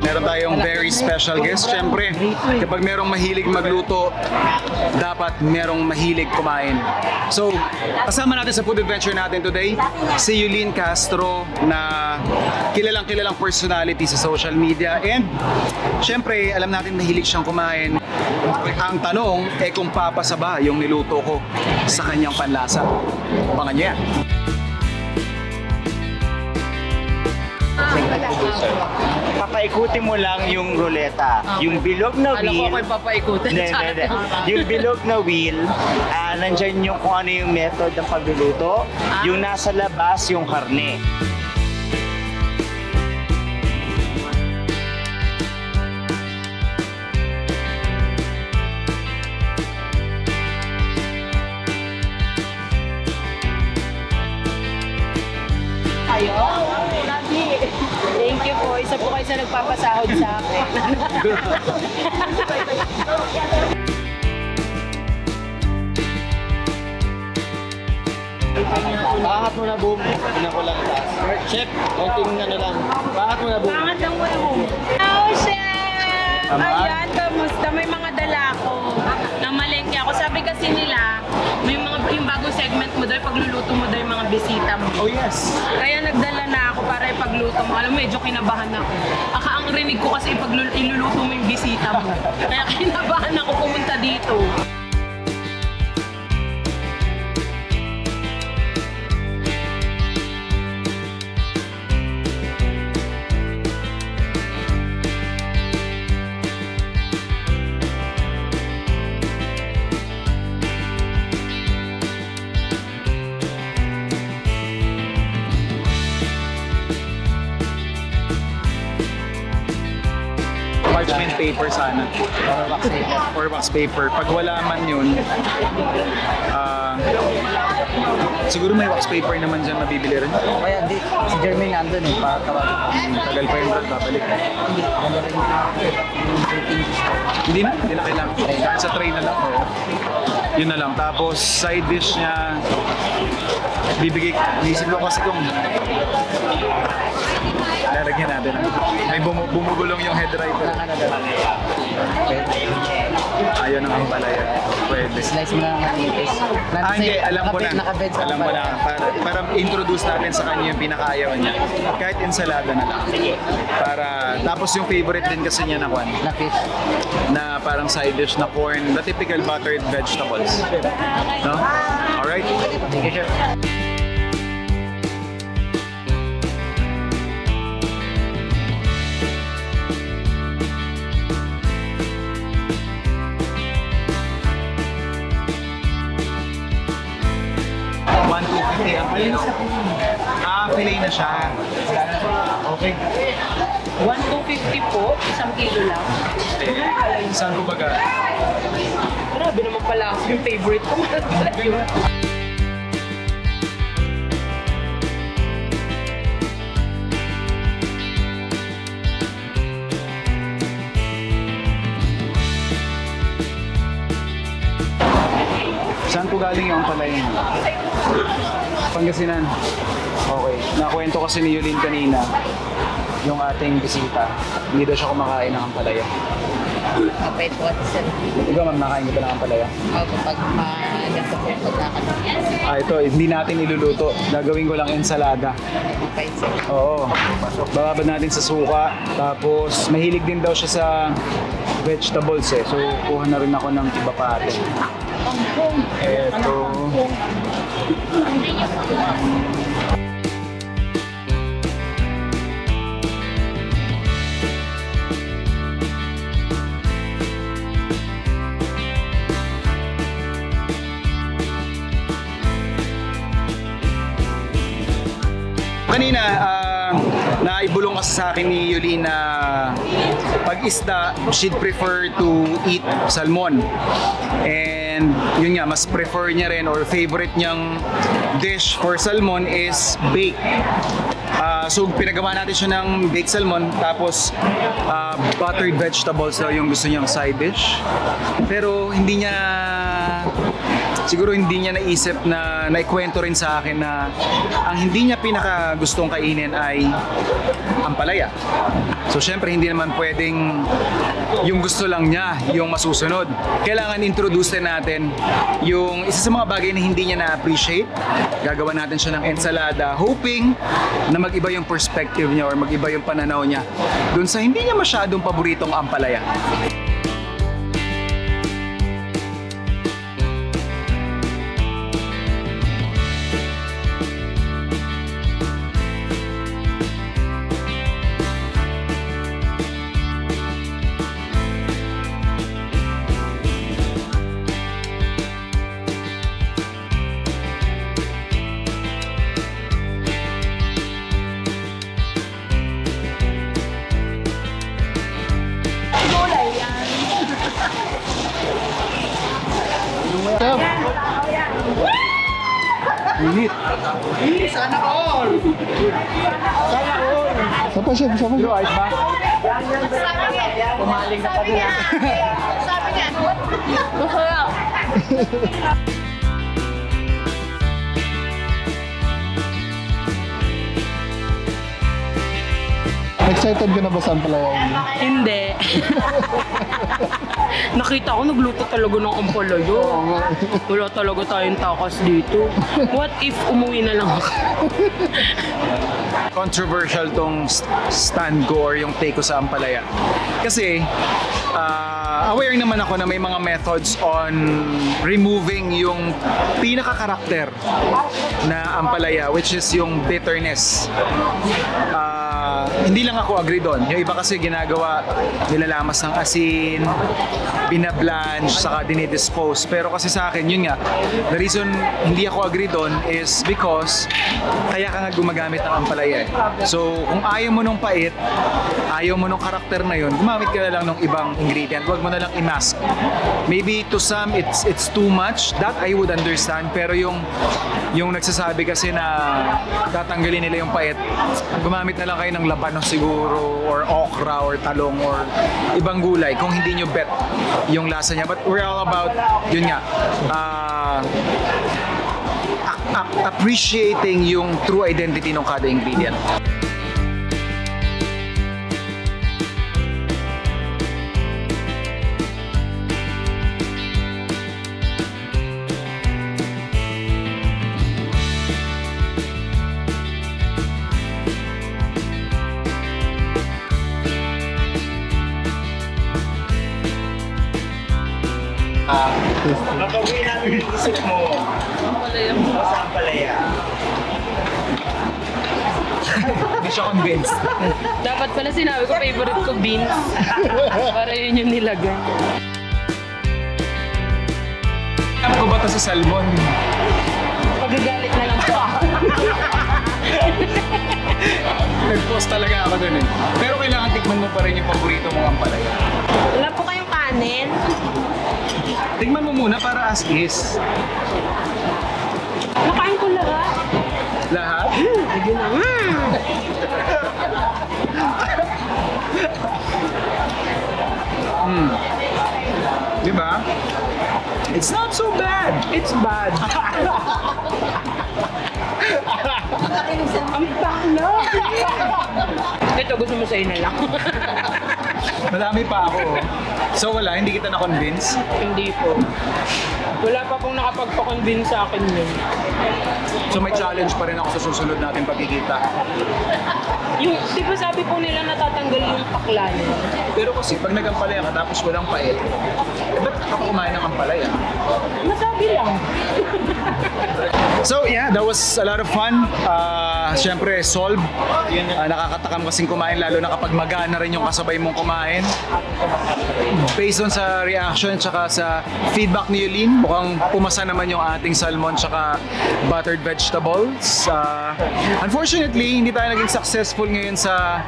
Meron tayong very special guest. Siyempre, kapag merong mahilig magluto, dapat merong mahilig kumain. So, kasama natin sa food adventure natin today, si Yulin Castro na kilalang personality sa social media. And, siyempre, alam natin mahilig siyang kumain. Ang tanong, kung papasa ba yung niluto ko sa kanyang panlasa? Abangan niya. Papaikutin mo lang yung ruleta. Yung bilog na wheel. Alam ko papaikutin. Hindi. Yung bilog na wheel, nandyan yung kung ano yung method ng pagluluto. Yung nasa labas, yung karne. Thank you po. Isa po kayo sa nagpapasahod sa akin. Paangat mo na, boom. Tingnan ko lang taas. Chef, konting ano lang. Paangat mo na, boom. Pangat lang mo yung Hello, Chef! Ayan, kamusta? May mga dala ko. Namalengke ako. Sabi kasi nila, may mga yung bagong segment mo daw, pagluluto mo daw yung mga bisita mo. Oh yes! Kaya nagdala na ako para ipagluto mo. Alam mo, medyo kinabahan ako. Ang rinig ko kasi iluluto mo yung bisita mo. Kaya kinabahan ako pumunta dito. Parchment paper sana. Or wax paper. Pag wala man yun, siguro may wax paper naman dyan mabibili rin. Kaya hindi. Si Jermaine nandun eh. Tagal pa yung brad, babalik. Hindi na kailangan. Kahit sa tray na lang. Yun na lang. Tapos side dish niya, bibigay, isip ko kasi kung lalagyan natin. May bumugulong yung head writer. Ayaw ng ampalaya. Pwede. Slice mo na ang manipis. Hindi. Alam ko na. Alam mo na. Para introduce natin sa kanya yung pinakaayaw niya. Kahit ensalada na lang. Tapos yung favorite din kasi niya na kwan. Na fish. Na parang side dish na corn. The typical buttered vegetables. No? Alright? Thank you, chef. Fillet na siya. Okay. 1,250 po, isang kilo lang. Saan ko baga? Grabe naman pala yung favorite ko. Saan po galing yung ampalaya? Pangasinan. Okay. Nakwento kasi ni Yulin kanina, yung ating bisita, hindi daw siya kumakain ng ampalaya. Kapit po at sir. Ikaw ma'am, nakain ka ba ng ampalaya? Ako pag ganito po pagkakaroon. Ito, hindi natin iluluto. Gagawin ko lang ensalada. Kapit sir. Oo. Bababad natin sa suka. Tapos, mahilig din daw siya sa vegetables eh. So, kuha na rin ako ng iba pa atin. Eto. Kanina, naibulong kasi sa akin ni Yulin na pag isda, she'd prefer to eat salmon. And yun nga, mas prefer niya rin or favorite niyang dish for salmon is bake. So pinagawa natin siya ng baked salmon, tapos buttered vegetables daw yung gusto niyang side dish. Pero siguro hindi niya naisip na naikwento rin sa akin na ang hindi niya pinaka gustong kainin ay ampalaya. So syempre hindi naman pwedeng yung gusto lang niya yung masusunod. Kailangan introduce natin yung isa sa mga bagay na hindi niya na-appreciate. Gagawa natin siya ng ensalada, hoping na mag-iba yung perspective niya or mag-iba yung pananaw niya dun sa hindi niya masyadong paboritong ampalaya. Init. Sana all! Sana all! Sapa siya, sapa siya. Ayos ba? Pumaling na pa nila. Sabi niya, masarap. Excited ka na ba sa ampalaya? Hindi. Nakita ko nagluto talaga ng ampalaya. Wala talaga tayong takas dito. What if umuwi na lang ako? Controversial tong stand ko or yung take ko sa ampalaya. Kasi aware naman ako na may mga methods on removing yung pinaka-karakter na ampalaya, which is yung bitterness. Hindi lang ako agree doon. Yung iba kasi ginagawa, nilalamas ng asin, binablanch, saka dinidispose. Pero kasi sa akin, yun nga, the reason hindi ako agree doon is because kaya ka nga gumagamit ng ampalaya. So, kung ayaw mo nung pait, ayaw mo nung karakter na yun, gumamit ka na lang ng ibang ingredient. Huwag mo na lang i-mask. Maybe to some, it's too much. That I would understand. Pero yung nagsasabi kasi na tatanggalin nila yung pait, gumamit na lang kayo ng labanos siguro, or okra, or talong, or ibang gulay kung hindi nyo bet yung lasa niya. But we're all about, yun nga, appreciating yung true identity ng kada ingredient. Mapagawin namin yung isip mo sa ampalaya. Hindi siya convinced. Dapat pala sinabi ko favorite ko beans. Para yun yung nilagay. Alam ko ba ito sa salmon? Pagagalit na lang po ako. Nag-post talaga ako dun eh. Pero kailangan tikman mo pa rin yung paborito mong ampalaya. Wala po kayong kanin? Tingnan mo muna para as is. Nakain ko lahat. Lahat? Sige na nga. Diba? It's not so bad. It's bad. Ang panglo. Ito, gusto mo sa'yo na lang. Madami pa ako. So wala, hindi kita na-convince? Hindi po. Wala pa pong nakapagpa-convince sa akin yun. So may challenge pa rin ako sa susunod natin pagkikita. Yung, di ba sabi po nila natatanggal yung pakla niya? Pero kasi pag nag-ampalaya ka tapos walang pait, ba't ka pa kumain ng ampalaya? Masabi lang. So yeah, that was a lot of fun. Siyempre, solve. Nakakatakam kasing kumain, lalo na kapag magana rin yung kasabay mong kumain. based on sa reaction tsaka sa feedback ni Yulin, mukhang pumasa naman yung ating salmon tsaka buttered vegetables. Unfortunately, hindi tayo naging successful ngayon sa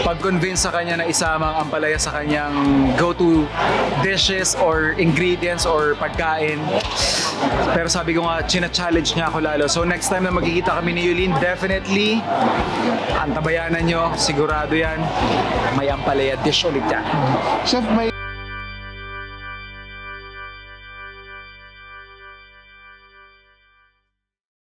pag-convince sa kanya na isama ang ampalaya sa kanyang go-to dishes or ingredients or pagkain. Pero sabi ko nga, china-challenge niya ako lalo. So next time na magkikita kami ni Yulin, definitely, antabayanan nyo, sigurado yan, may ampalaya dish ulit yan. Chef, may